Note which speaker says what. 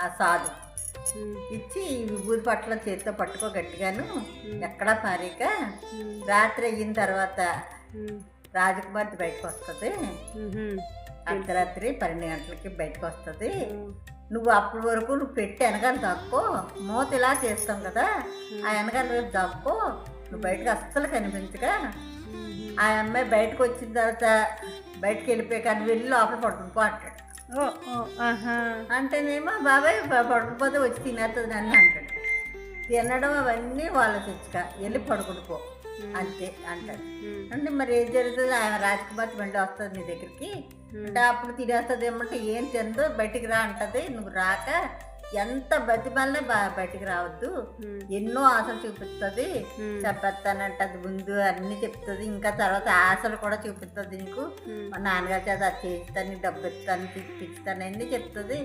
Speaker 1: ఆ సాధు ఇచ్చి ఈ విభూతి పట్ల చేతితో పట్టుకో గట్టిగాను ఎక్కడా పారిక రాత్రి అయిన తర్వాత రాజకుమార్తె బయటకు వస్తుంది. అర్ధరాత్రి 12 గంటలకి బయటకు వస్తుంది. నువ్వు అప్పటి వరకు నువ్వు పెట్టి వెనకాల దాక్కో, మూత ఇలా చేస్తాం కదా, ఆ వెనకాల వైపు దాక్కో, నువ్వు బయటకు అస్సలు కనిపించగా ఆ అమ్మాయి బయటకు వచ్చిన తర్వాత బయటకు వెళ్ళిపోయాక నువ్వు వెళ్ళి లోపల పడుకునిపో అంటాడు. అంటేనేమో బాబాయ్ పడుకుపోతే వచ్చి తినేస్తుంది నన్ను అంటాడు. తినడం అవన్నీ వాళ్ళ తెచ్చుక వెళ్ళి పడుకునిపో అంతే అంటాడు. అంటే మరి ఏం జరుగుతుంది, ఆయన రాజకుమార్తె మళ్ళీ వస్తుంది నీ దగ్గరికి అంటే అప్పుడు తినేస్తుంది ఏమంటే ఏం తిందో బయటికి రా అంటది. నువ్వు రాక ఎంత బతిమాలనే బయటికి రావద్దు, ఎన్నో ఆశలు చూపిస్తుంది, చెప్పేస్తానంటది ముందు అన్నీ చెప్తుంది, ఇంకా తర్వాత ఆశలు కూడా చూపిస్తుంది. నీకు మా నాన్నగారి చేత అది చేయిస్తాను, డబ్బు ఇస్తాను, తిప్పిస్తాను అన్నీ చెప్తుంది.